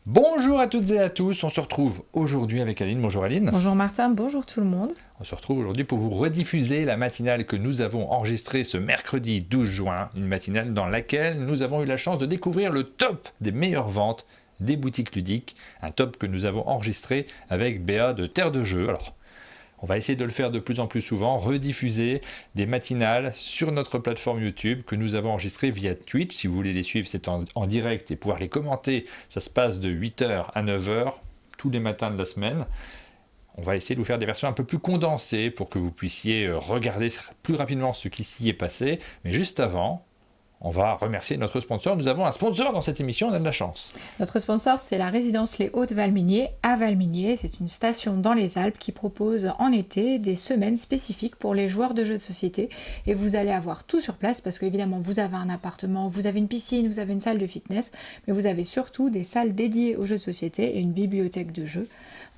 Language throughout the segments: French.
Bonjour à toutes et à tous, on se retrouve aujourd'hui avec Aline. Bonjour Aline. Bonjour Martin, bonjour tout le monde. On se retrouve aujourd'hui pour vous rediffuser la matinale que nous avons enregistrée ce mercredi 12 juin, une matinale dans laquelle nous avons eu la chance de découvrir le top des meilleures ventes des boutiques ludiques, un top que nous avons enregistré avec Béa de Terre de Jeux. Alors, on va essayer de le faire de plus en plus souvent, rediffuser des matinales sur notre plateforme YouTube que nous avons enregistrées via Twitch. Si vous voulez les suivre, c'est en direct et pouvoir les commenter. Ça se passe de 8h à 9h tous les matins de la semaine. On va essayer de vous faire des versions un peu plus condensées pour que vous puissiez regarder plus rapidement ce qui s'y est passé. Mais juste avant, on va remercier notre sponsor. Nous avons un sponsor dans cette émission, on a de la chance. Notre sponsor, c'est la résidence Les Hauts-de-Valminier à Valminier. C'est une station dans les Alpes qui propose en été des semaines spécifiques pour les joueurs de jeux de société. Et vous allez avoir tout sur place parce qu'évidemment, vous avez un appartement, vous avez une piscine, vous avez une salle de fitness, mais vous avez surtout des salles dédiées aux jeux de société et une bibliothèque de jeux.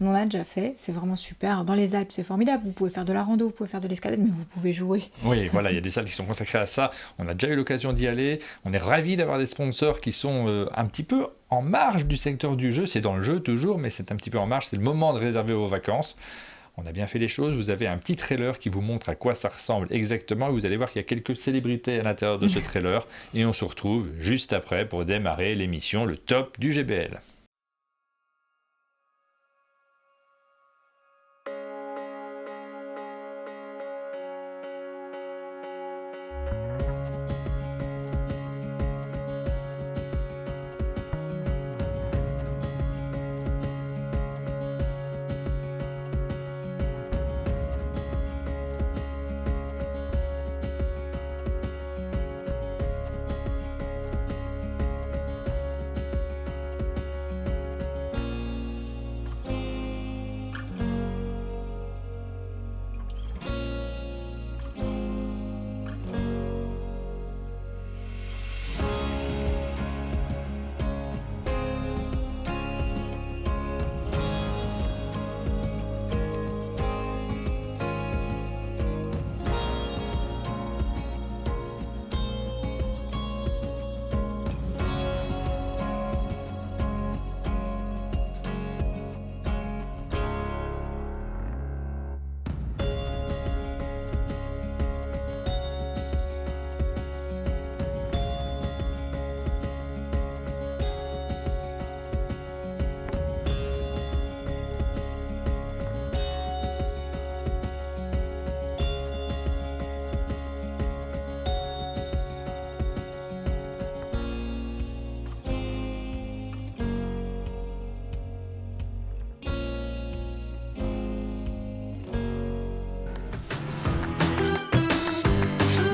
On en a déjà fait, c'est vraiment super. Dans les Alpes, c'est formidable. Vous pouvez faire de la rando, vous pouvez faire de l'escalade, mais vous pouvez jouer. Oui, voilà, il y a des salles qui sont consacrées à ça. On a déjà eu l'occasion d'y aller. On est ravis d'avoir des sponsors qui sont un petit peu en marge du secteur du jeu. C'est dans le jeu toujours, mais c'est un petit peu en marge. C'est le moment de réserver vos vacances. On a bien fait les choses. Vous avez un petit trailer qui vous montre à quoi ça ressemble exactement. Vous allez voir qu'il y a quelques célébrités à l'intérieur de ce trailer. Et on se retrouve juste après pour démarrer l'émission Le Top du GBL.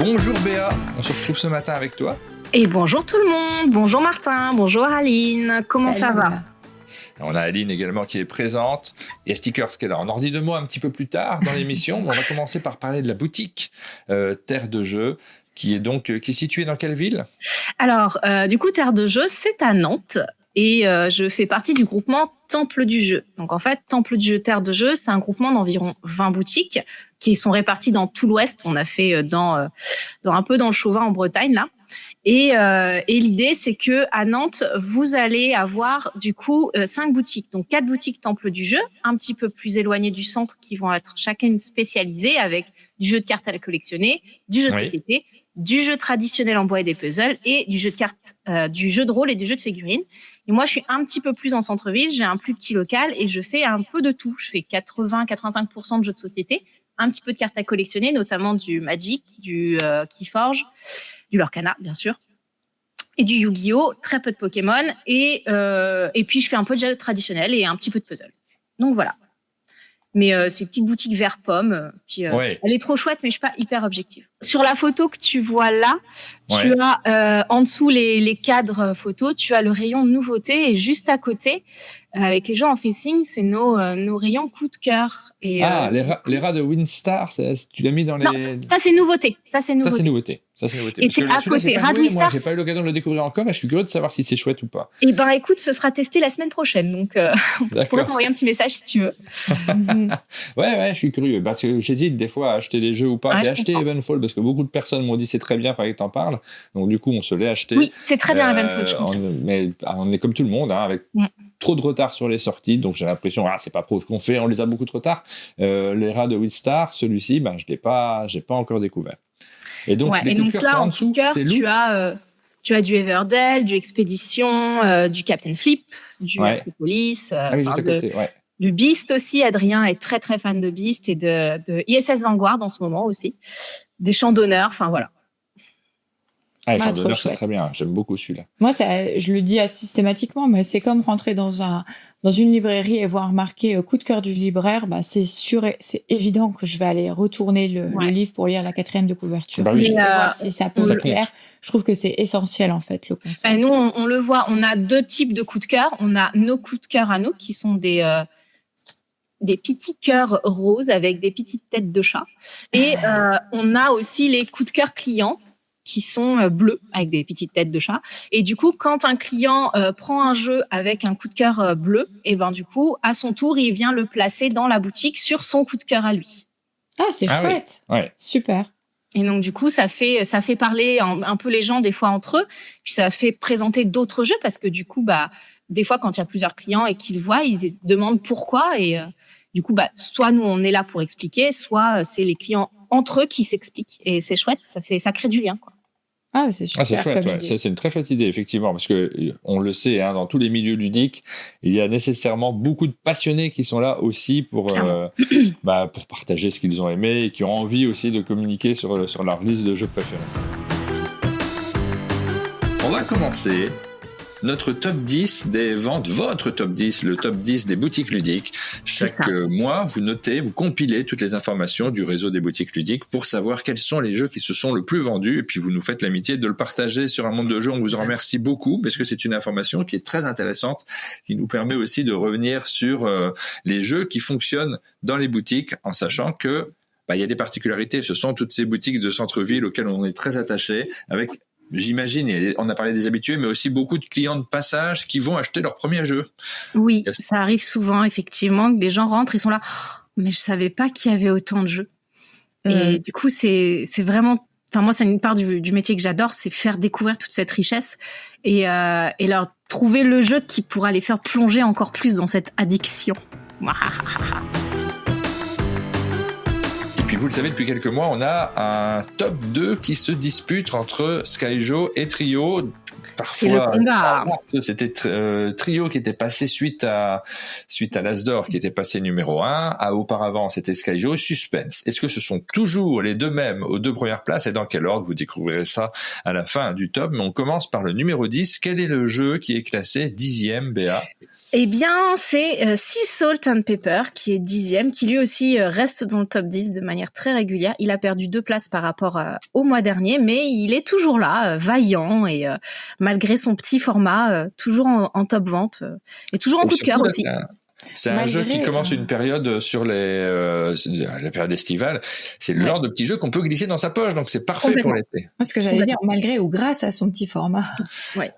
Bonjour Béa, on se retrouve ce matin avec toi. Et bonjour tout le monde, bonjour Martin, bonjour Aline, comment ça va ? On a Aline également qui est présente, et Stickers qui est là. On en dit deux mots un petit peu plus tard dans l'émission, mais on va commencer par parler de la boutique Terre de Jeux, qui est située dans quelle ville ? Alors, du coup, Terre de Jeux, c'est à Nantes, et je fais partie du groupement Temple du Jeu. Donc en fait, Temple du Jeu, Terre de Jeu, c'est un groupement d'environ 20 boutiques qui sont réparties dans tout l'Ouest. On a fait dans un peu dans le Chauvin en Bretagne, là. Et l'idée, c'est que à Nantes, vous allez avoir du coup 5 boutiques. Donc 4 boutiques Temple du Jeu, un petit peu plus éloignées du centre, qui vont être chacune spécialisées avec du jeu de cartes à collectionner, du jeu de société, du jeu traditionnel en bois et des puzzles et du jeu de cartes, du jeu de rôle et des jeux de figurines. Et moi, je suis un petit peu plus en centre-ville, j'ai un plus petit local et je fais un peu de tout. Je fais 80-85% de jeux de société, un petit peu de cartes à collectionner, notamment du Magic, du Keyforge, du Lorcana, bien sûr, et du Yu-Gi-Oh!, très peu de Pokémon, et puis je fais un peu de jeu traditionnel et un petit peu de puzzle. Donc voilà. Mais c'est une petite boutique vert pomme. Elle est trop chouette, mais je suis pas hyper objective. Sur la photo que tu vois là, tu as en dessous les cadres photos, tu as le rayon nouveauté, et juste à côté, avec les gens en facing, c'est nos rayons coup de cœur. Et, les rats de Windstar, tu l'as mis dans les... Non, ça c'est nouveauté. Ça c'est nouveauté. Et c'est à côté. Rat Windstar. Moi, j'ai pas eu l'occasion de le découvrir encore, mais je suis curieux de savoir si c'est chouette ou pas. Eh ben, écoute, ce sera testé la semaine prochaine, donc je pourrais t'envoyer un petit message si tu veux. ouais, je suis curieux. Parce que j'hésite des fois à acheter des jeux ou pas. J'ai acheté Evenfall parce que beaucoup de personnes m'ont dit c'est très bien, il fallait que t'en parles. Donc du coup, on se l'est acheté. Oui, c'est très bien Evenfall, je comprends. Mais on est comme tout le monde, hein, avec trop de retard sur les sorties, donc j'ai l'impression c'est pas pro ce qu'on fait, on les a beaucoup trop tard. Les rats de Wildstar, celui-ci, j'ai pas encore découvert. Et donc les coups de cœur là, en dessous, c'est Loot. Tu as du Everdell, du Expédition, du Captain Flip, du Acropolis, juste à côté, du Beast aussi. Adrien est très très fan de Beast et de ISS Vanguard en ce moment aussi. Des champs d'honneur, enfin voilà. Les champs d'honneur, c'est très bien. J'aime beaucoup celui-là. Moi, je le dis systématiquement, mais c'est comme rentrer dans une librairie et voir marqué coup de cœur du libraire. C'est sûr, c'est évident que je vais aller retourner le livre pour lire la 4e de couverture. Oui. Et voir si ça peut me plaire. Je trouve que c'est essentiel, en fait, le concept. Nous, on le voit, on a 2 types de coups de cœur. On a nos coups de cœur à nous, qui sont des petits cœurs roses avec des petites têtes de chat. Et on a aussi les coups de cœur clients, qui sont bleus avec des petites têtes de chat. Et du coup, quand un client prend un jeu avec un coup de cœur bleu, et du coup, à son tour, il vient le placer dans la boutique sur son coup de cœur à lui. C'est chouette. Oui. Super. Et donc, du coup, ça fait parler un peu les gens des fois entre eux. Puis ça fait présenter d'autres jeux parce que du coup, des fois, quand il y a plusieurs clients et qu'ils voient, ils demandent pourquoi. Et du coup, soit nous, on est là pour expliquer, soit c'est les clients entre eux qui s'expliquent. Et c'est chouette, ça crée du lien, quoi. C'est super. C'est chouette, c'est une très chouette idée, effectivement, parce que on le sait, dans tous les milieux ludiques, il y a nécessairement beaucoup de passionnés qui sont là aussi pour partager ce qu'ils ont aimé et qui ont envie aussi de communiquer sur leur liste de jeux préférés. On va commencer notre top 10 des ventes, votre top 10, le top 10 des boutiques ludiques. Chaque mois, vous notez, vous compilez toutes les informations du réseau des boutiques ludiques pour savoir quels sont les jeux qui se sont le plus vendus et puis vous nous faites l'amitié de le partager sur Un Monde de Jeux. On vous en remercie beaucoup parce que c'est une information qui est très intéressante, qui nous permet aussi de revenir sur les jeux qui fonctionnent dans les boutiques en sachant que il y a des particularités. Ce sont toutes ces boutiques de centre-ville auxquelles on est très attaché avec... J'imagine, on a parlé des habitués, mais aussi beaucoup de clients de passage qui vont acheter leur premier jeu. Oui, ça arrive souvent, effectivement, que des gens rentrent et sont là. Oh, mais je savais pas qu'il y avait autant de jeux. Et du coup, c'est vraiment... Enfin, moi, c'est une part du métier que j'adore, c'est faire découvrir toute cette richesse et leur trouver le jeu qui pourra les faire plonger encore plus dans cette addiction. Et puis vous le savez, depuis quelques mois, on a un top 2 qui se dispute entre Skyjo et Trio. Parfois, c'était Trio qui était passé suite à l'Asdor qui était passé numéro 1. Auparavant, c'était Skyjo. Suspense. Est-ce que ce sont toujours les deux mêmes aux 2 premières places et dans quel ordre? Vous découvrirez ça à la fin du top. Mais on commence par le numéro 10. Quel est le jeu qui est classé 10e, Béa? Eh bien, c'est Sea Salt and Pepper qui est 10e, qui lui aussi reste dans le top 10 de manière très régulière. Il a perdu 2 places par rapport au mois dernier, mais il est toujours là, vaillant et malgré son petit format, toujours en top vente et toujours en coup de cœur aussi. C'est un jeu qui commence une période sur la période estivale. C'est le genre de petit jeu qu'on peut glisser dans sa poche, donc c'est parfait pour l'été. Ce que j'allais dire, malgré ou grâce à son petit format. Ouais.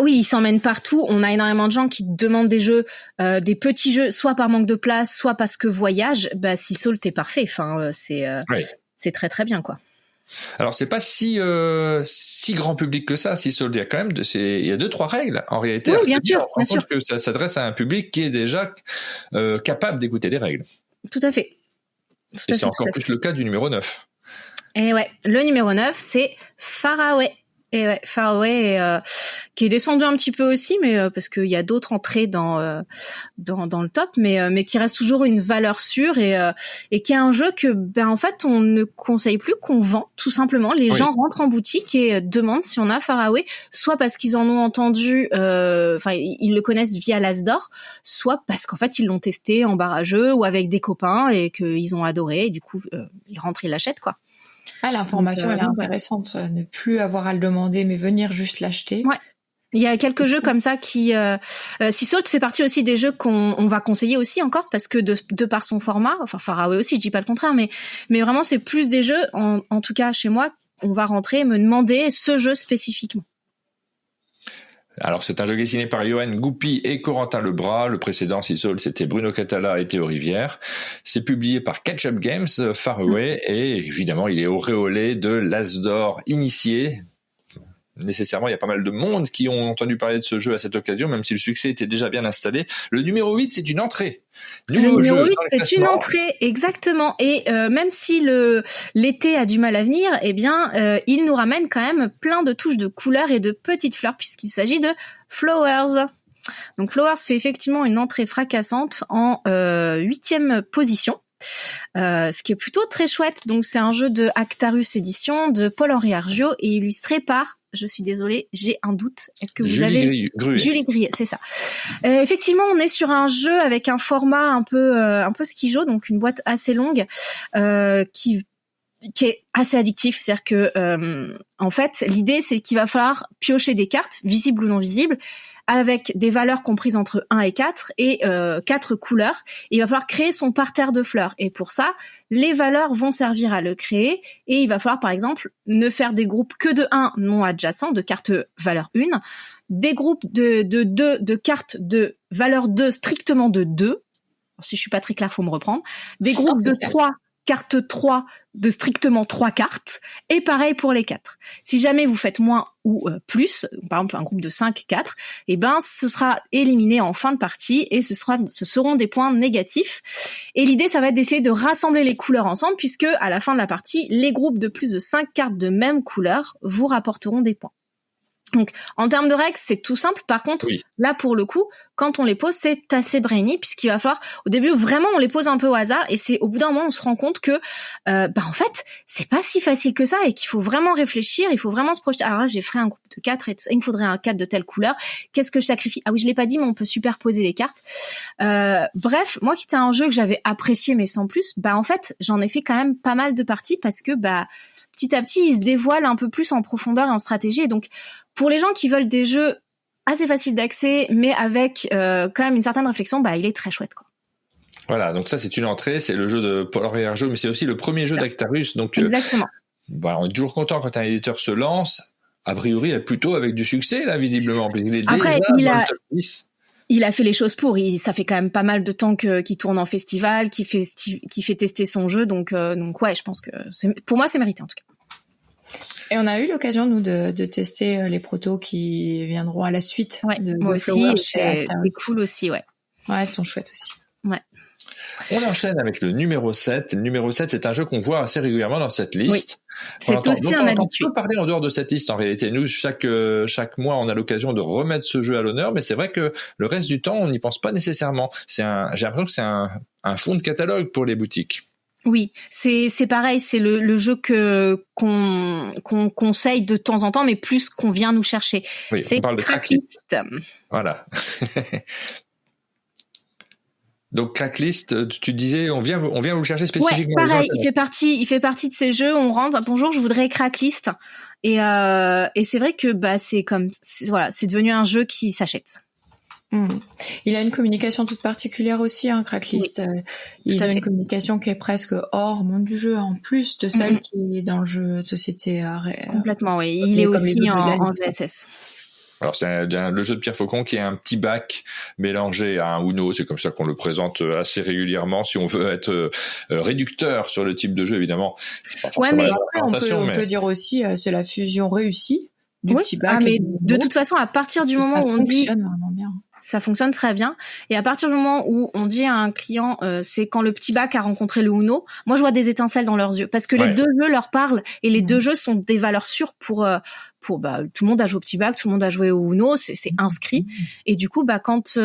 Oui, il s'emmène partout. On a énormément de gens qui demandent des jeux, des petits jeux, soit par manque de place, soit parce que voyage. Sea Salt est parfait. Enfin, c'est très très bien, quoi. Alors c'est pas si grand public que ça. Si il y a quand même il y a 2-3 règles en réalité. Oui, bien sûr. On se rend compte que ça s'adresse à un public qui est déjà capable d'écouter les règles. Tout à fait. Et c'est encore plus le cas du numéro 9. Et ouais, le numéro 9, c'est Faraway. Et ouais, Faraway qui est descendu un petit peu aussi, mais parce qu'il y a d'autres entrées dans le top, mais qui reste toujours une valeur sûre et qui est un jeu que en fait on ne conseille plus, qu'on vend tout simplement. Les gens rentrent en boutique et demandent si on a Faraway, soit parce qu'ils en ont entendu, ils le connaissent via l'Asdor, soit parce qu'en fait ils l'ont testé en barrageux ou avec des copains et qu'ils ont adoré. Et du coup, ils rentrent, ils l'achètent, quoi. L'information, elle est intéressante. Ne plus avoir à le demander, mais venir juste l'acheter. Ouais. Il y a quelques jeux comme ça qui... Sea Salt fait partie aussi des jeux qu'on va conseiller aussi encore, parce que de par son format, enfin Faraway aussi, je dis pas le contraire, mais vraiment c'est plus des jeux, en tout cas chez moi, on va rentrer et me demander ce jeu spécifiquement. Alors, c'est un jeu dessiné par Johan Goupy et Corentin Lebras. Le précédent, Sea Salt, c'était Bruno Catala et Théo Rivière. C'est publié par Catch Up Games, Faraway, et évidemment, il est auréolé de l'Asdor initié. nécessairement, il y a pas mal de monde qui ont entendu parler de ce jeu à cette occasion, même si le succès était déjà bien installé. Le numéro 8, c'est une entrée. Nouveau jeu 8, c'est une entrée, exactement. Et même si l'été a du mal à venir, eh bien, il nous ramène quand même plein de touches de couleurs et de petites fleurs, puisqu'il s'agit de Flowers. Donc Flowers fait effectivement une entrée fracassante en 8e position. Ce qui est plutôt très chouette. Donc c'est un jeu de Actarus Édition de Paul-Henri Argiot et illustré par, je suis désolée, j'ai un doute. Est-ce que vous Julie Gruet. Julie Gruet, c'est ça. Effectivement, on est sur un jeu avec un format un peu skijo, donc une boîte assez longue qui est assez addictif. C'est-à-dire que en fait, l'idée c'est qu'il va falloir piocher des cartes, visibles ou non visibles, avec des valeurs comprises entre 1 et 4 et 4 couleurs. Et il va falloir créer son parterre de fleurs. Et pour ça, les valeurs vont servir à le créer. Et il va falloir, par exemple, ne faire des groupes que de 1 non adjacents, de cartes valeur 1, des groupes de cartes de valeur 2 strictement de 2. Alors, si je suis pas très claire, faut me reprendre. Des groupes de 3 carte 3 de strictement 3 cartes, et pareil pour les 4. Si jamais vous faites moins ou plus, par exemple un groupe de 5, 4, eh ben ce sera éliminé en fin de partie et ce seront des points négatifs. Et l'idée, ça va être d'essayer de rassembler les couleurs ensemble, puisque à la fin de la partie, les groupes de plus de 5 cartes de même couleur vous rapporteront des points. Donc, en termes de règles, c'est tout simple. Par contre, là, pour le coup, quand on les pose, c'est assez brainy, puisqu'il va falloir, au début, vraiment, on les pose un peu au hasard, et c'est au bout d'un moment, on se rend compte que, en fait, c'est pas si facile que ça, et qu'il faut vraiment réfléchir, il faut vraiment se projeter. Alors là, j'ai fait un groupe de 4, et il me faudrait un 4 de telle couleur. Qu'est-ce que je sacrifie? Ah oui, je l'ai pas dit, mais on peut superposer les cartes. Bref, moi, qui était un jeu que j'avais apprécié, mais sans plus, en fait, j'en ai fait quand même pas mal de parties, parce que, petit à petit, il se dévoile un peu plus en profondeur et en stratégie, et donc, pour les gens qui veulent des jeux assez faciles d'accès, mais avec quand même une certaine réflexion, il est très chouette, quoi. Voilà, donc ça c'est une entrée, c'est le jeu de Paul-Henri Argiot, mais c'est aussi le premier jeu d'Actarus. Donc, exactement. On est toujours content quand un éditeur se lance. A priori, plutôt avec du succès, là, visiblement. Il est Après, déjà dans le top 10. Il a fait les choses pour. Ça fait quand même pas mal de temps qu'il tourne en festival, qu'il fait tester son jeu. Donc ouais, je pense que pour moi, c'est mérité en tout cas. Et on a eu l'occasion, nous, de tester les protos qui viendront à la suite. Ouais, moi aussi, c'est cool aussi, ouais. Ouais, elles sont chouettes aussi. Ouais. On enchaîne avec le numéro 7. Le numéro 7, c'est un jeu qu'on voit assez régulièrement dans cette liste. Oui. C'est aussi un habitué. On peut parler en dehors de cette liste, en réalité. Nous, chaque mois, on a l'occasion de remettre ce jeu à l'honneur, mais c'est vrai que le reste du temps, on n'y pense pas nécessairement. J'ai l'impression que c'est un fond de catalogue pour les boutiques. Oui, c'est pareil, c'est le jeu qu'on conseille de temps en temps, mais plus qu'on vient nous chercher. Oui, c'est on parle de Cracklist. Voilà. Donc Cracklist, tu disais, on vient vous le chercher spécifiquement. Ouais, pareil, il fait partie de ces jeux. On rentre, bonjour, je voudrais Cracklist, et c'est vrai que c'est devenu un jeu qui s'achète. Il a une communication toute particulière aussi, Cracklist. Oui. Ils ont une communication qui est presque hors monde du jeu, en plus de celle qui est dans le jeu de société. Complètement, oui. Il est aussi en VSS. Alors c'est le jeu de Pierre Faucon qui est un petit bac mélangé à un Uno, c'est comme ça qu'on le présente assez régulièrement. Si on veut être réducteur sur le type de jeu, évidemment, c'est pas forcément la présentation. On peut dire aussi c'est la fusion réussie du petit bac. Mais de toute façon, à partir du moment où on dit vraiment bien. Ça fonctionne très bien. Et à partir du moment où on dit à un client, c'est quand le petit bac a rencontré le Uno, moi je vois des étincelles dans leurs yeux, parce que les deux jeux leur parlent, et les deux jeux sont des valeurs sûres pour tout le monde a joué au petit bac, tout le monde a joué au Uno, c'est inscrit. Et du coup, quand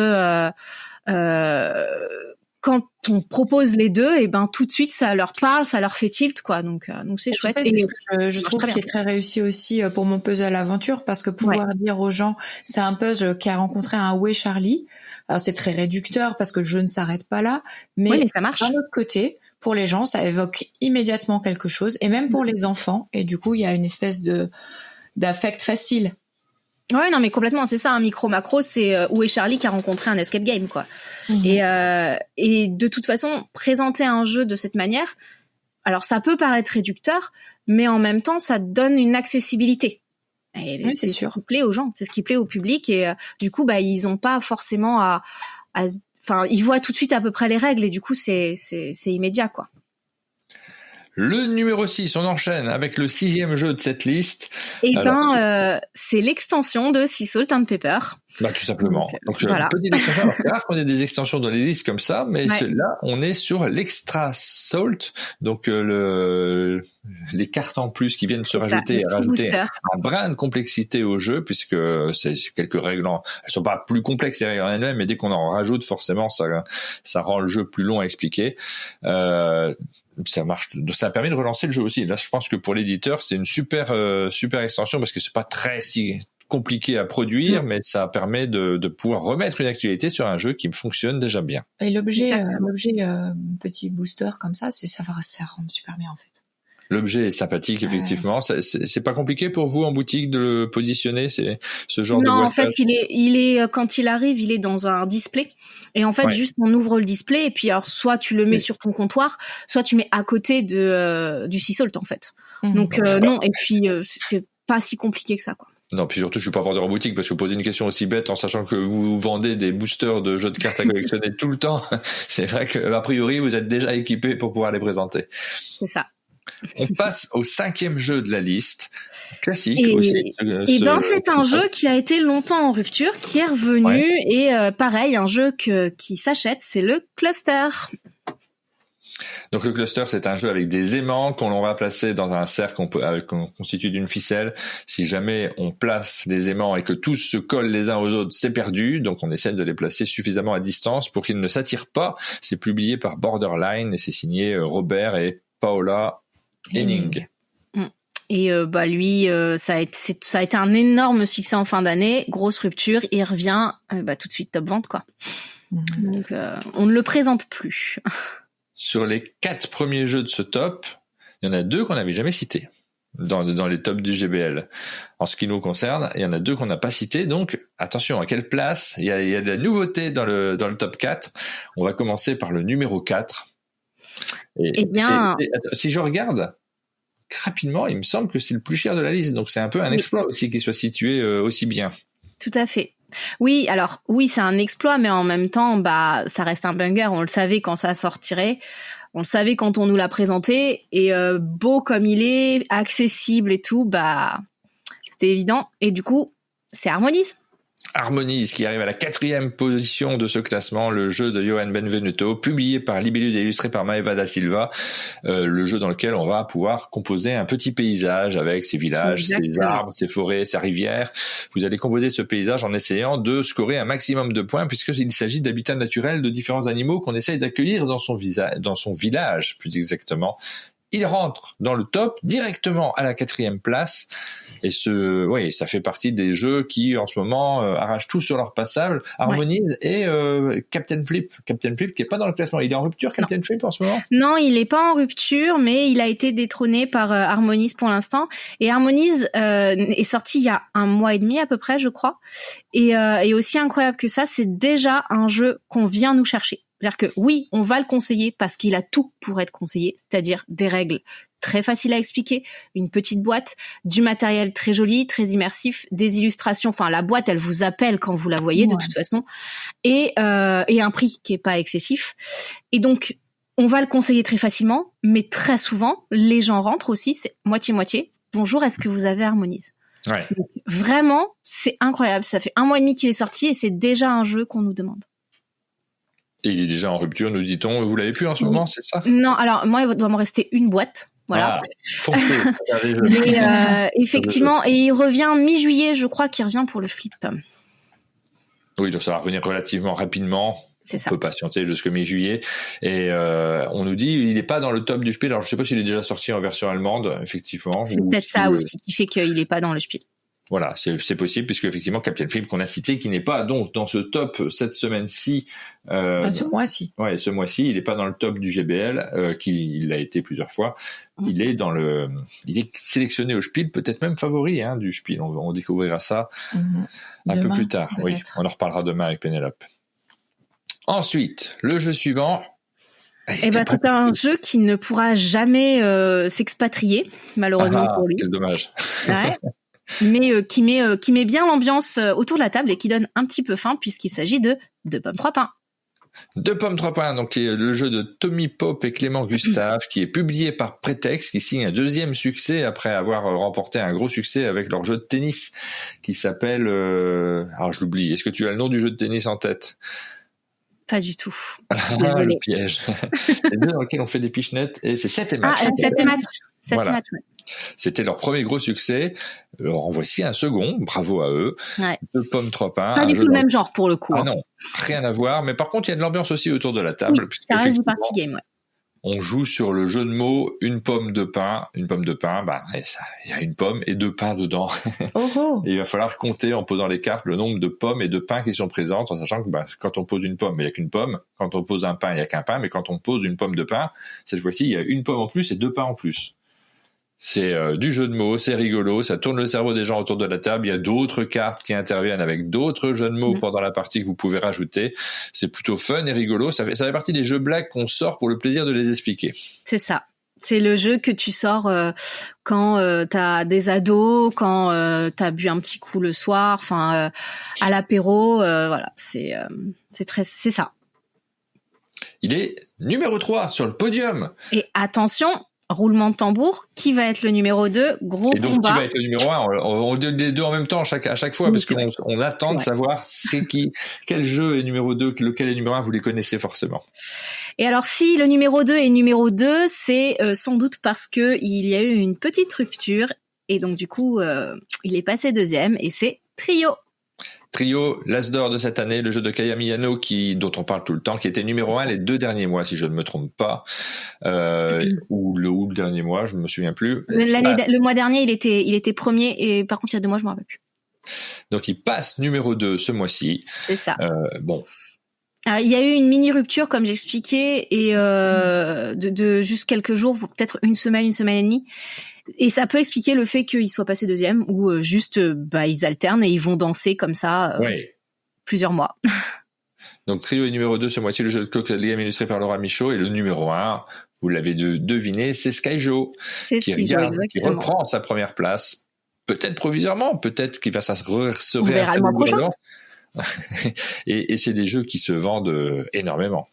on propose les deux, et tout de suite ça leur parle, ça leur fait tilt, quoi. Donc c'est chouette. C'est ce que je trouve qui est très réussi aussi pour mon puzzle aventure, parce que pouvoir dire aux gens, c'est un puzzle qui a rencontré un Ouais Charlie. Alors c'est très réducteur parce que le jeu ne s'arrête pas là, mais ça marche. D'un autre côté, pour les gens, ça évoque immédiatement quelque chose, et même pour les enfants. Et du coup, il y a une espèce d'affect facile. Ouais, non, mais complètement, c'est ça, un micro-macro, c'est Où est Charlie qui a rencontré un escape game, quoi. Et de toute façon, présenter un jeu de cette manière, alors ça peut paraître réducteur, mais en même temps, ça donne une accessibilité. Et c'est ce qui plaît aux gens, c'est ce qui plaît au public, et du coup, ils ont pas forcément ils voient tout de suite à peu près les règles, et du coup, c'est immédiat, quoi. Le numéro 6, on enchaîne avec le 6e jeu de cette liste. Et c'est l'extension de Sea Salt and Pepper. Tout simplement. Donc voilà. Petite extension. Alors, c'est rare qu'on ait des extensions dans les listes comme ça, mais là, on est sur l'Extra Salt, donc les cartes en plus qui viennent se rajouter un brin de complexité au jeu, puisque c'est quelques règles. Elles sont pas plus complexes les règles en elles-mêmes, mais dès qu'on en rajoute, forcément, ça rend le jeu plus long à expliquer. Ça marche, ça permet de relancer le jeu aussi. Là, je pense que pour l'éditeur, c'est une super extension parce que c'est pas très compliqué à produire, mais ça permet de pouvoir remettre une actualité sur un jeu qui fonctionne déjà bien. Et l'objet petit booster comme ça rend super bien en fait. L'objet est sympathique, effectivement. C'est pas compliqué pour vous en boutique de le positionner, c'est ce genre de boîte. Non, en fait, il est quand il arrive, il est dans un display. Et en fait, juste on ouvre le display et puis alors soit tu le mets sur ton comptoir, soit tu mets à côté du Sea Salt en fait. Donc non, et puis c'est pas si compliqué que ça quoi. Non, puis surtout, je suis pas vendeur en boutique parce que vous posez une question aussi bête en sachant que vous vendez des boosters de jeux de cartes à collectionner tout le temps. C'est vrai qu'a priori, vous êtes déjà équipé pour pouvoir les présenter. C'est ça. On passe au 5e jeu de la liste. Classique aussi. C'est un jeu qui a été longtemps en rupture, qui est revenu et pareil, un jeu qui s'achète, c'est le Cluster. Donc le Cluster, c'est un jeu avec des aimants qu'on va placer dans un cercle constitué d'une ficelle. Si jamais on place des aimants et que tous se collent les uns aux autres, c'est perdu. Donc on essaie de les placer suffisamment à distance pour qu'ils ne s'attirent pas. C'est publié par Borderline et c'est signé Robert et Paola Henning. Et lui, ça a été un énorme succès en fin d'année, grosse rupture. Il revient tout de suite top vente quoi. Donc on ne le présente plus. Sur les 4 premiers jeux de ce top, il y en a 2 qu'on n'avait jamais cités dans les tops du GBL. En ce qui nous concerne, il y en a 2 qu'on n'a pas cités, donc attention à quelle place. Il y a de la nouveauté dans le top 4. On va commencer par le numéro 4. Si je regarde rapidement, il me semble que c'est le plus cher de la liste, donc c'est un peu un exploit aussi qu'il soit situé aussi bien. Tout à fait. Oui, alors oui, c'est un exploit, mais en même temps, ça reste un banger. On le savait quand ça sortirait, on le savait quand on nous l'a présenté, et beau comme il est, accessible et tout, c'était évident. Et du coup, c'est Harmonies. Harmonies qui arrive à la 4e position de ce classement, le jeu de Johan Benvenuto, publié par Libellud et illustré par Maeva da Silva, le jeu dans lequel on va pouvoir composer un petit paysage avec ses villages, ses arbres, ses forêts, sa rivière. Vous allez composer ce paysage en essayant de scorer un maximum de points puisqu'il s'agit d'habitats naturels de différents animaux qu'on essaye d'accueillir dans son village, plus exactement. Il rentre dans le top directement à la 4e place et ça fait partie des jeux qui en ce moment arrachent tout sur leur passage. Harmonies et Captain Flip qui est pas dans le classement. Il est en rupture Captain Flip en ce moment? Non, il est pas en rupture, mais il a été détrôné par Harmonies pour l'instant. Et Harmonies est sorti il y a 1 mois et demi à peu près, je crois. Et aussi incroyable que ça, c'est déjà un jeu qu'on vient nous chercher. C'est-à-dire que oui, on va le conseiller parce qu'il a tout pour être conseillé, c'est-à-dire des règles très faciles à expliquer, une petite boîte, du matériel très joli, très immersif, des illustrations. Enfin, la boîte, elle vous appelle quand vous la voyez de toute façon, et un prix qui est pas excessif. Et donc, on va le conseiller très facilement, mais très souvent, les gens rentrent aussi, c'est moitié-moitié. Bonjour, est-ce que vous avez Harmonies? Ouais. Donc, vraiment, c'est incroyable. Ça fait 1 mois et demi qu'il est sorti et c'est déjà un jeu qu'on nous demande. Et il est déjà en rupture, nous dit-on. Vous l'avez plus en ce moment, c'est ça? Non, alors moi, il doit m'en rester une boîte. Voilà. Foncez. Mais effectivement, et il revient mi-juillet, je crois qu'il revient pour le flip. Oui, donc ça va revenir relativement rapidement. C'est ça. On peut patienter jusqu'au mi-juillet. Et on nous dit il n'est pas dans le top du Spiel. Alors je ne sais pas s'il est déjà sorti en version allemande, effectivement. C'est peut-être ça aussi qui fait qu'il n'est pas dans le Spiel. Voilà, c'est possible puisque effectivement Captain Flip qu'on a cité, qui n'est pas donc dans ce top cette semaine-ci. Ce mois-ci. Ouais, ce mois-ci, il n'est pas dans le top du GBL, il l'a été plusieurs fois. Il est il est sélectionné au Spiel, peut-être même favori du Spiel. On découvrira ça un peu plus tard. Peut-être. Oui, on en reparlera demain avec Pénélope. Ensuite, le jeu suivant. C'est un jeu qui ne pourra jamais s'expatrier, malheureusement pour lui. Quel dommage. Ouais. Mais qui met bien l'ambiance autour de la table et qui donne un petit peu faim puisqu'il s'agit de 2 pommes 3 pains. Deux pommes, trois pains, donc qui est le jeu de Tommy Pope et Clément Gustave, qui est publié par Prétexte, qui signe un deuxième succès après avoir remporté un gros succès avec leur jeu de tennis, qui s'appelle... alors je l'oublie, est-ce que tu as le nom du jeu de tennis en tête? Pas du tout. Le piège. Les deux dans lesquels on fait des pichenettes, et c'est 7 et match. 7 et match. 7 Voilà. et match, ouais. C'était leur premier gros succès. Alors, en voici un second, bravo à eux. Ouais. Deux pommes, trois pains. Pas du tout le même genre pour le coup. Ah non, rien à voir. Mais par contre, il y a de l'ambiance aussi autour de la table. Oui, ça reste du party game, ouais. On joue sur le jeu de mots, une pomme de pain, il y a une pomme et deux pains dedans. Oh. Et il va falloir compter en posant les cartes le nombre de pommes et de pains qui sont présentes, en sachant que quand on pose une pomme, il n'y a qu'une pomme. Quand on pose un pain, il n'y a qu'un pain. Mais quand on pose une pomme de pain, cette fois-ci, il y a une pomme en plus et deux pains en plus. C'est du jeu de mots, c'est rigolo, ça tourne le cerveau des gens autour de la table. Il y a d'autres cartes qui interviennent avec d'autres jeux de mots pendant la partie que vous pouvez rajouter. C'est plutôt fun et rigolo. Ça fait partie des jeux blagues qu'on sort pour le plaisir de les expliquer. C'est ça. C'est le jeu que tu sors quand t'as des ados, quand t'as bu un petit coup le soir, enfin à l'apéro. Voilà, c'est ça. Il est numéro 3 sur le podium. Et attention, roulement de tambour, qui va être le numéro 2? Gros combat. Et donc, qui va être le numéro 1? On dit les deux en même temps à chaque fois, parce qu'on attend de savoir quel jeu est numéro 2, lequel est numéro 1, vous les connaissez forcément. Et alors, si le numéro 2 est numéro 2, c'est sans doute parce que il y a eu une petite rupture, et donc du coup, il est passé deuxième, et c'est Trio. Trio, l'As d'or de cette année, le jeu de Kaya Miyano dont on parle tout le temps, qui était numéro 1 les 2 derniers mois, si je ne me trompe pas, ou le dernier mois, je ne me souviens plus. Le mois dernier, il était premier, et par contre, il y a 2 mois, je ne me rappelle plus. Donc, il passe numéro 2 ce mois-ci. C'est ça. Bon. Alors, il y a eu une mini rupture, comme j'expliquais, et de juste quelques jours, peut-être une semaine et demie. Et ça peut expliquer le fait qu'ils soient passés deuxième, ou juste ils alternent et ils vont danser comme ça plusieurs mois. Donc Trio est numéro 2 ce mois-ci, le jeu de cocktail game illustré par Laura Michaud, et le numéro 1, vous l'avez deviné, c'est Skyjo, qui reprend sa première place, peut-être provisoirement, peut-être qu'il va se réinstaller le prochain. Et c'est des jeux qui se vendent énormément.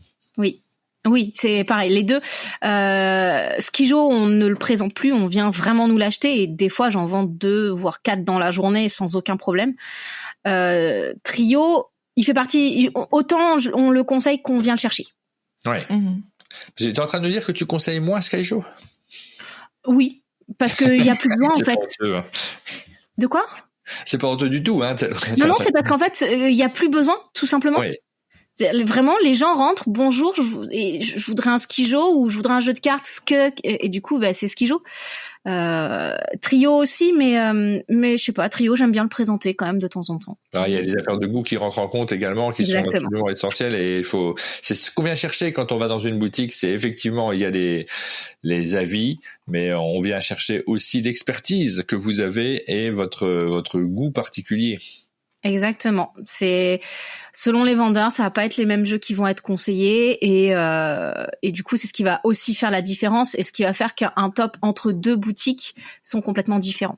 Oui, c'est pareil. Les deux, Skyjo, on ne le présente plus, on vient vraiment nous l'acheter, et des fois j'en vends 2 voire 4 dans la journée sans aucun problème. Trio, il fait partie, autant on le conseille qu'on vient le chercher. Ouais. Tu es en train de nous dire que tu conseilles moins Skyjo? Oui, parce qu'il y a plus besoin en fait. Honteux, hein. De quoi? C'est pas honteux du tout, hein. Non, c'est parce qu'en fait, il y a plus besoin, tout simplement. Oui. Vraiment, les gens rentrent, bonjour, je voudrais un Skyjo, ou je voudrais un jeu de cartes, et du coup, c'est Skyjo. Trio aussi, mais je sais pas, Trio, j'aime bien le présenter quand même de temps en temps. Alors, il y a les affaires de goût qui rentrent en compte également, qui sont absolument essentielles, et c'est ce qu'on vient chercher quand on va dans une boutique, c'est effectivement, il y a les avis, mais on vient chercher aussi l'expertise que vous avez et votre goût particulier. Exactement. C'est selon les vendeurs, ça va pas être les mêmes jeux qui vont être conseillés, et du coup c'est ce qui va aussi faire la différence, et ce qui va faire qu'un top entre 2 boutiques sont complètement différents.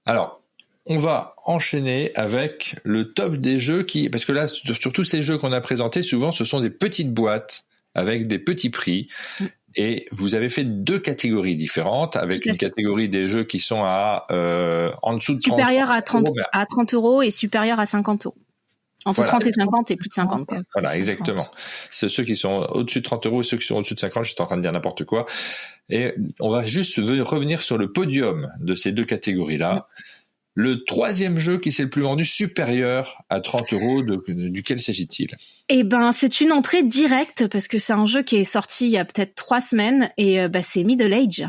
Alors, on va enchaîner avec le top des jeux parce que là, sur tous ces jeux qu'on a présentés, souvent ce sont des petites boîtes avec des petits prix. Et vous avez fait 2 catégories différentes, avec une catégorie des jeux qui sont en dessous de 30 supérieur à 30 euros et supérieur à 50 euros. Entre 30 et 50 et plus de 50. Quoi. Voilà, exactement. C'est ceux qui sont au-dessus de 30 euros et ceux qui sont au-dessus de 50, je suis en train de dire n'importe quoi. Et on va juste revenir sur le podium de ces 2 catégories-là. Le 3e jeu qui s'est le plus vendu supérieur à 30 euros, duquel s'agit-il? Eh ben, c'est une entrée directe, parce que c'est un jeu qui est sorti il y a peut-être 3 semaines, et c'est Middle Age.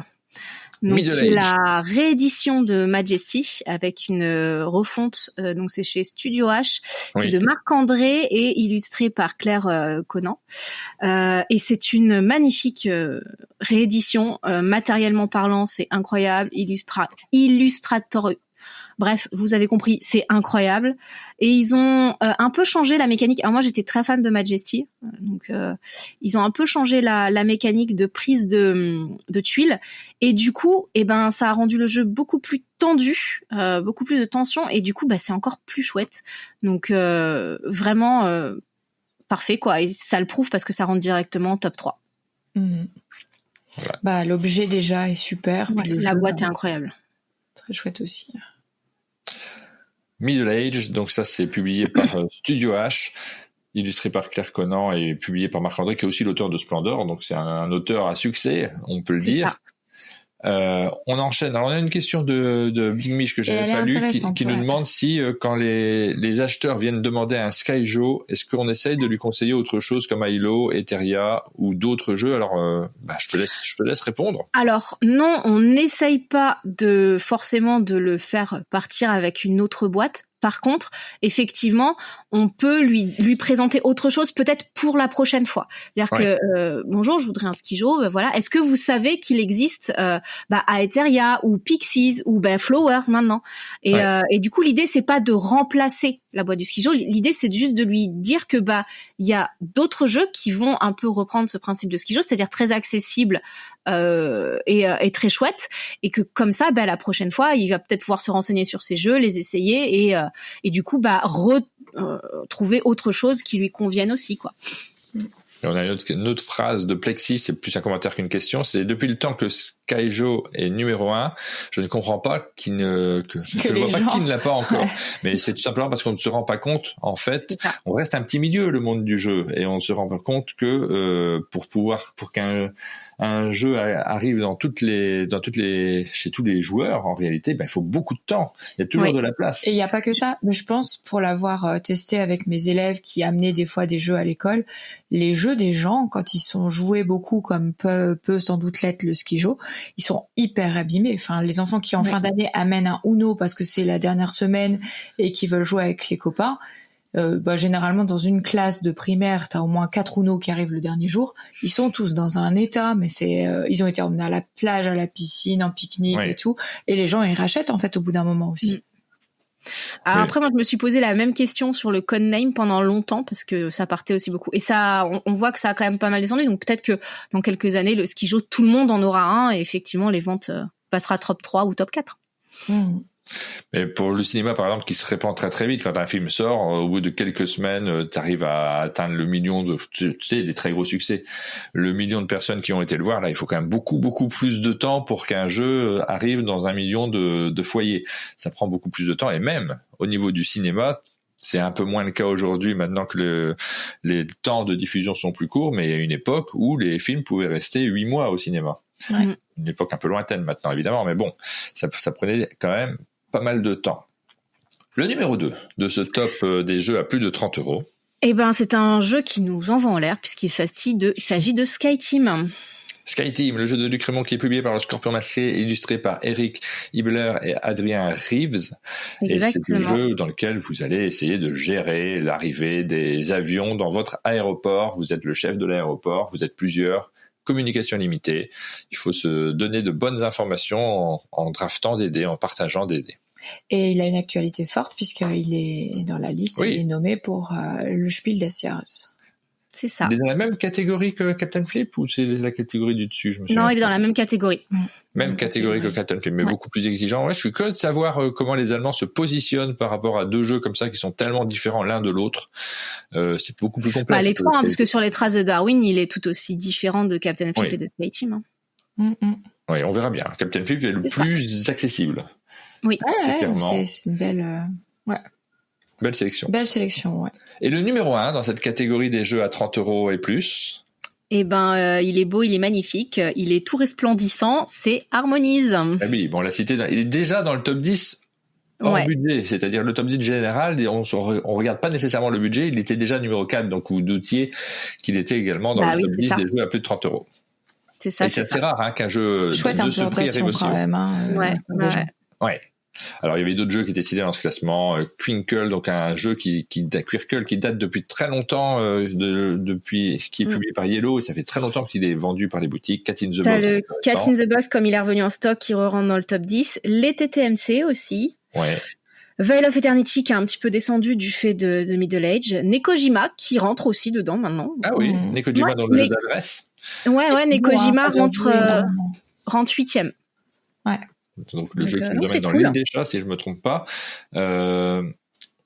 Donc, c'est la réédition de Majesty avec une refonte. Donc, c'est chez Studio H. C'est de Marc-André et illustré par Claire Conan. Et c'est une magnifique réédition. Matériellement parlant, c'est incroyable. Illustrator Bref, vous avez compris, c'est incroyable. Et ils ont un peu changé la mécanique. Alors moi, j'étais très fan de Majesty, donc ils ont un peu changé la mécanique de prise de tuiles. Et du coup, ça a rendu le jeu beaucoup plus tendu, beaucoup plus de tension. Et du coup, c'est encore plus chouette. Donc vraiment parfait, quoi. Et ça le prouve parce que ça rentre directement top 3. Voilà. L'objet déjà est super. Ouais, puis la boîte est incroyable. Très chouette aussi. Middle Age, donc ça c'est publié par Studio H, illustré par Claire Conan et publié par Marc-André, qui est aussi l'auteur de Splendor, donc c'est un auteur à succès, on peut le dire. Ça. On enchaîne. Alors on a une question de Big Mich que j'avais pas lu, qui nous demande si quand les acheteurs viennent demander un Skyjo, est-ce qu'on essaye de lui conseiller autre chose comme Halo, Eteria ou d'autres jeux? Alors je te laisse répondre. Alors non, on n'essaye pas forcément de le faire partir avec une autre boîte. Par contre, effectivement, on peut lui présenter autre chose, peut-être pour la prochaine fois. C'est-à-dire que bonjour, je voudrais un Skyjo. Voilà, est-ce que vous savez qu'il existe à Eteria ou Pixies ou Flowers maintenant? Et du coup, l'idée c'est pas de remplacer la boîte du Skyjo. L'idée c'est juste de lui dire que il y a d'autres jeux qui vont un peu reprendre ce principe de Skyjo, c'est-à-dire très accessible et très chouette, et que comme ça, la prochaine fois, il va peut-être pouvoir se renseigner sur ces jeux, les essayer et du coup trouver autre chose qui lui convienne aussi, quoi. Et on a une autre phrase de Plexi, c'est plus un commentaire qu'une question, c'est: depuis le temps que Skyjo est numéro 1, je ne comprends pas je ne vois pas qui ne l'a pas encore. Ouais. Mais c'est tout simplement parce qu'on ne se rend pas compte, en fait, on reste un petit milieu, le monde du jeu, et on ne se rend pas compte que pour qu'un jeu arrive chez tous les joueurs, en réalité, il faut beaucoup de temps. Il y a toujours de la place. Et il n'y a pas que ça. Mais je pense, pour l'avoir testé avec mes élèves qui amenaient des fois des jeux à l'école, les jeux des gens, quand ils sont joués beaucoup, comme peut sans doute l'être le Skyjo, ils sont hyper abîmés. Enfin, les enfants qui en fin d'année amènent un Uno parce que c'est la dernière semaine et qui veulent jouer avec les copains, généralement dans une classe de primaire, t'as au moins 4 Uno qui arrivent le dernier jour. Ils sont tous dans un état, mais ils ont été emmenés à la plage, à la piscine, en pique-nique et tout. Et les gens, ils rachètent en fait au bout d'un moment aussi. Alors après, moi, je me suis posé la même question sur le codename pendant longtemps parce que ça partait aussi beaucoup. Et ça, on voit que ça a quand même pas mal descendu. Donc peut-être que dans quelques années, le Skyjo, tout le monde en aura un et effectivement, les ventes passera top 3 ou top 4. Mais pour le cinéma, par exemple, qui se répand très très vite, quand un film sort, au bout de quelques semaines, tu arrives à atteindre le million tu sais, des très gros succès, le million de personnes qui ont été le voir. Là, il faut quand même beaucoup plus de temps pour qu'un jeu arrive dans 1 million de foyers. Ça prend beaucoup plus de temps, et même au niveau du cinéma, c'est un peu moins le cas aujourd'hui, maintenant que les temps de diffusion sont plus courts, mais il y a une époque où les films pouvaient rester 8 mois au cinéma. Une époque un peu lointaine maintenant, évidemment, mais bon, ça prenait quand même pas mal de temps. Le numéro 2 de ce top des jeux à plus de 30 €. C'est un jeu qui nous envoie en l'air puisqu'il s'agit de Skyteam. Skyteam, le jeu de Luc Raymond qui est publié par le Scorpion Masqué, illustré par Eric Hibler et Adrien Reeves. Exactement. Et c'est un jeu dans lequel vous allez essayer de gérer l'arrivée des avions dans votre aéroport. Vous êtes le chef de l'aéroport, vous êtes plusieurs. Communication limitée. Il faut se donner de bonnes informations en draftant des dés, en partageant des dés. Et il a une actualité forte puisqu'il est dans la liste, il est nommé pour le Spiel des Jahres. C'est ça. Il est dans la même catégorie que Captain Flip ou c'est la catégorie du dessus, je me souviens. Non, il est dans la même catégorie. Même catégorie que Captain Flip, mais beaucoup plus exigeant. Ouais, je suis curieux de savoir comment les Allemands se positionnent par rapport à deux jeux comme ça qui sont tellement différents l'un de l'autre. C'est beaucoup plus complexe. Les trois, parce que sur les traces de Darwin, il est tout aussi différent de Captain Flip et de Skyteam. Oui, on verra bien. Captain Flip est le plus accessible. Oui, c'est une belle... Belle sélection. Belle sélection, ouais. Et le numéro 1 dans cette catégorie des jeux à 30 € et plus? Il est beau, il est magnifique, il est tout resplendissant, c'est Harmonize. Ah oui, bon, on l'a cité, il est déjà dans le top 10 hors budget, c'est-à-dire le top 10 général, on regarde pas nécessairement le budget, il était déjà numéro 4, donc vous doutiez qu'il était également dans le top 10 des jeux à plus de 30 €. C'est ça, c'est assez rare qu'un jeu de ce prix arrive aussi. Quand même, ouais. Alors il y avait d'autres jeux qui étaient cités dans ce classement, Quinkle, donc un jeu qui date depuis très longtemps, qui est publié par Yellow, et ça fait très longtemps qu'il est vendu par les boutiques. Cat in the Box. Le Cat in the Box, comme il est revenu en stock, qui re-rentre dans le top 10. Les TTMC aussi. Ouais. Veil of Eternity qui a un petit peu descendu du fait de Middle Age. Nekojima qui rentre aussi dedans maintenant. Ah oui, Nekojima dans le jeu d'adresse. Ouais, Nekojima rentre 8e. Ouais. Donc le jeu qui nous emmène dans l'île des chats, si je me trompe pas.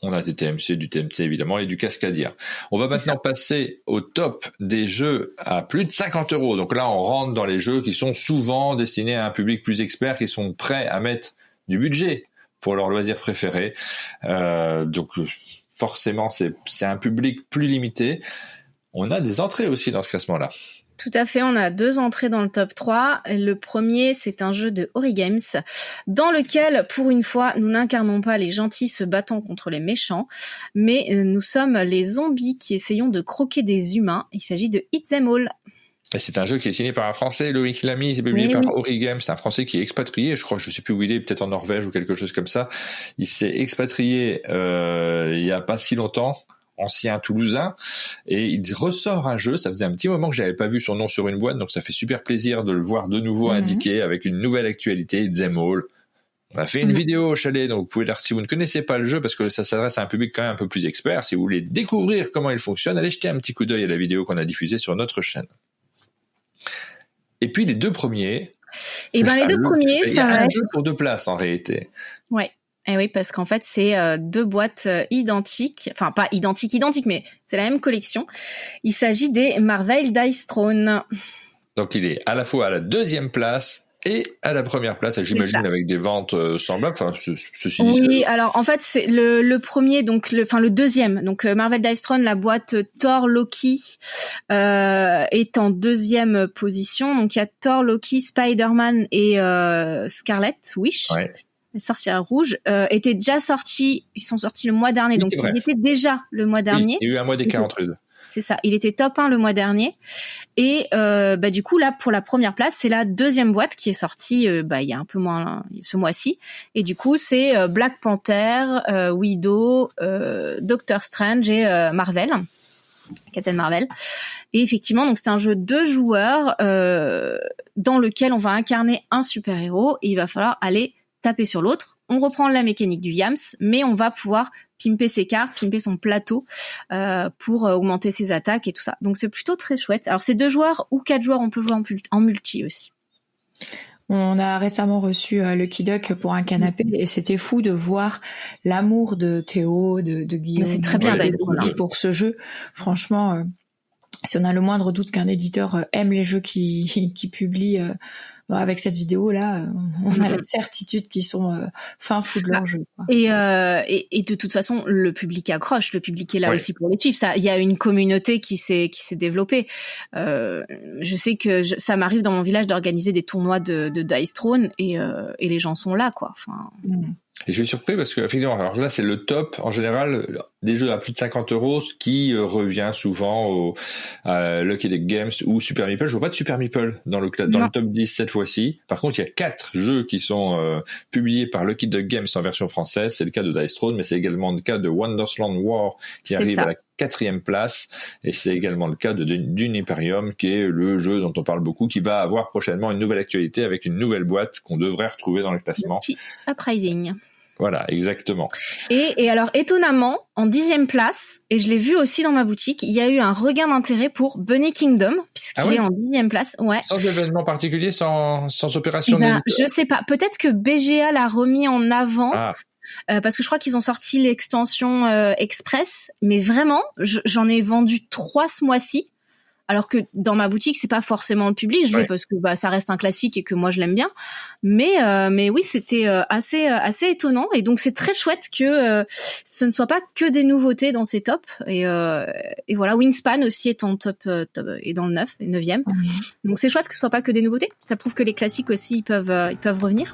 On a des TMC, du TMT évidemment et du Cascadia. On va maintenant passer au top des jeux à plus de 50 €. Donc là, on rentre dans les jeux qui sont souvent destinés à un public plus expert, qui sont prêts à mettre du budget pour leur loisir préféré. Donc forcément, c'est un public plus limité. On a des entrées aussi dans ce classement-là. Tout à fait, on a 2 entrées dans le top 3. Le premier, c'est un jeu de Ori Games, dans lequel, pour une fois, nous n'incarnons pas les gentils se battant contre les méchants, mais nous sommes les zombies qui essayons de croquer des humains. Il s'agit de Eat Them All. Et c'est un jeu qui est signé par un Français, Loïc Lamy, c'est publié par Ori Games. C'est un Français qui est expatrié, je crois, je sais plus où il est, peut-être en Norvège ou quelque chose comme ça. Il s'est expatrié il y a pas si longtemps, ancien Toulousain, et il ressort un jeu. Ça faisait un petit moment que j'avais pas vu son nom sur une boîte, donc ça fait super plaisir de le voir de nouveau indiqué avec une nouvelle actualité, Eat Them All. On a fait une vidéo au chalet, donc vous pouvez lire si vous ne connaissez pas le jeu, parce que ça s'adresse à un public quand même un peu plus expert. Si vous voulez découvrir comment il fonctionne, allez jeter un petit coup d'œil à la vidéo qu'on a diffusée sur notre chaîne. Et puis les 2 premiers. Et ben les 2 premiers, ça va être un jeu pour 2 places en réalité. Ouais. Et oui, parce qu'en fait, c'est 2 boîtes identiques. Enfin, pas identiques, mais c'est la même collection. Il s'agit des Marvel Dice Throne. Donc, il est à la fois à la 2e place et à la 1re place, j'imagine, avec des ventes semblables. Enfin, ceci dit. Oui, alors en fait, c'est le premier, donc le 2e. Donc, Marvel Dice Throne, la boîte Thor Loki est en 2e position. Donc, il y a Thor, Loki, Spider-Man et Scarlet Witch. Ouais. Les Sorcières Rouges étaient déjà sortis, ils sont sortis le mois dernier, donc il était déjà le mois dernier. Il y a eu un mois d'écart entre les 2. C'est ça, il était top 1 le mois dernier. Et du coup, là, pour la 1re place, c'est la 2e boîte qui est sortie il y a un peu moins ce mois-ci. Et du coup, c'est Black Panther, Widow, Doctor Strange et Marvel, Captain Marvel. Et effectivement, donc c'est un jeu 2 joueurs dans lequel on va incarner un super-héros et il va falloir aller taper sur l'autre. On reprend la mécanique du Yams, mais on va pouvoir pimper ses cartes, pimper son plateau pour augmenter ses attaques et tout ça. Donc c'est plutôt très chouette. Alors c'est 2 joueurs ou 4 joueurs, on peut jouer en multi aussi. On a récemment reçu Lucky Duck pour un canapé et c'était fou de voir l'amour de Théo, de Guillaume. C'est très bien pour ce jeu. Franchement, si on a le moindre doute qu'un éditeur aime les jeux qui publie avec cette vidéo là, on a la certitude qu'ils sont fin fou de leur jeu. Quoi. Et de toute façon, le public accroche, le public est là aussi pour les suivre. Ça, il y a une communauté qui s'est développée. Je sais que ça m'arrive dans mon village d'organiser des tournois de Dice Throne et les gens sont là, quoi. Enfin. Et je suis surpris parce que effectivement, alors là c'est le top en général des jeux à plus de 50 €, ce qui revient souvent à Lucky Duck Games ou Super Meeple. Je vois pas de Super Meeple dans le top 10 cette fois-ci. Par contre, il y a 4 jeux qui sont publiés par Lucky Duck Games en version française. C'est le cas de Dice Throne, mais c'est également le cas de Wondersland War qui arrive à la 4e place, et c'est également le cas de Duniperium, qui est le jeu dont on parle beaucoup, qui va avoir prochainement une nouvelle actualité avec une nouvelle boîte qu'on devrait retrouver dans le classement. Uprising. Voilà, exactement. Et alors, étonnamment, en 10e place, et je l'ai vu aussi dans ma boutique, il y a eu un regain d'intérêt pour Bunny Kingdom, puisqu'il est en 10e place. Ouais. Sans événement particulier, sans opération je sais pas. Peut-être que BGA l'a remis en avant. Parce que je crois qu'ils ont sorti l'extension Express, mais vraiment, j'en ai vendu 3 ce mois-ci. Alors que dans ma boutique, c'est pas forcément le public. Je l'ai parce que ça reste un classique et que moi je l'aime bien. Mais oui, c'était assez étonnant. Et donc c'est très chouette que ce ne soit pas que des nouveautés dans ces tops. Et voilà, Wingspan aussi est en top et dans le 9e. Donc c'est chouette que ce soit pas que des nouveautés. Ça prouve que les classiques aussi ils peuvent revenir.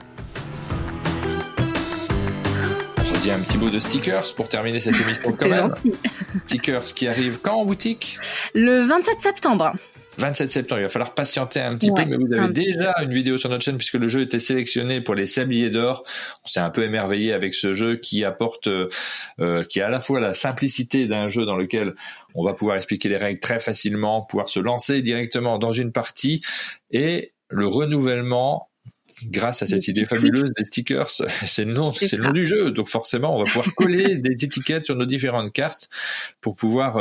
Il y a un petit bout de stickers pour terminer cette émission quand même. Gentil. Stickers qui arrivent quand en boutique ? Le 27 septembre. 27 septembre, il va falloir patienter un petit peu, mais vous avez déjà une vidéo sur notre chaîne puisque le jeu était sélectionné pour les Sabliers d'Or. On s'est un peu émerveillé avec ce jeu qui apporte, qui a à la fois la simplicité d'un jeu dans lequel on va pouvoir expliquer les règles très facilement, pouvoir se lancer directement dans une partie, et le renouvellement grâce à cette idée fabuleuse des stickers, c'est le nom du jeu. Donc forcément, on va pouvoir coller des étiquettes sur nos différentes cartes pour pouvoir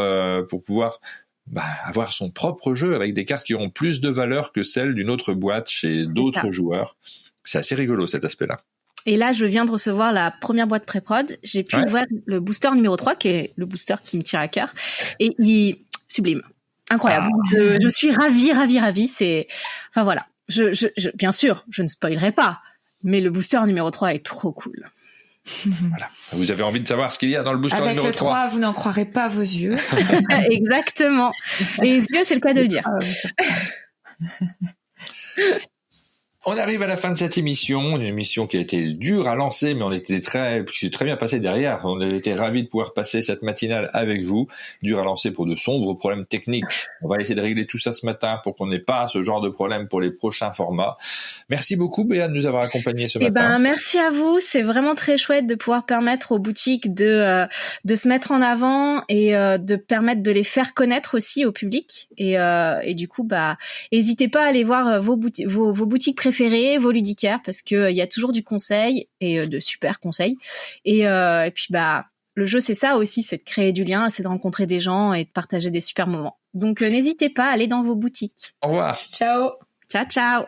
avoir son propre jeu avec des cartes qui auront plus de valeur que celles d'une autre boîte chez d'autres joueurs. C'est assez rigolo cet aspect-là. Et là, je viens de recevoir la première boîte pré-prod. J'ai pu ouvrir le booster numéro 3, qui est le booster qui me tient à cœur. Et il est sublime. Incroyable. Je suis ravie. C'est, enfin voilà. Bien sûr, je ne spoilerai pas, mais le booster numéro 3 est trop cool. Voilà. Vous avez envie de savoir ce qu'il y a dans le booster numéro 3. Avec le 3, vous n'en croirez pas vos yeux. Exactement. Les yeux, c'est le cas de le dire. On arrive à la fin de cette émission, une émission qui a été dure à lancer, mais je suis très bien passé derrière. On a été ravis de pouvoir passer cette matinale avec vous. Dure à lancer pour de sombres problèmes techniques. On va essayer de régler tout ça ce matin pour qu'on n'ait pas ce genre de problème pour les prochains formats. Merci beaucoup, Béa, de nous avoir accompagnés ce matin. Merci à vous. C'est vraiment très chouette de pouvoir permettre aux boutiques de se mettre en avant et de permettre de les faire connaître aussi au public. Et du coup, n'hésitez pas à aller voir vos boutiques préférées, vos ludicaires, parce que il y a toujours du conseil et de super conseils. Et puis le jeu, c'est ça aussi, c'est de créer du lien, c'est de rencontrer des gens et de partager des super moments. Donc n'hésitez pas à aller dans vos boutiques. Au revoir. Ciao. Ciao.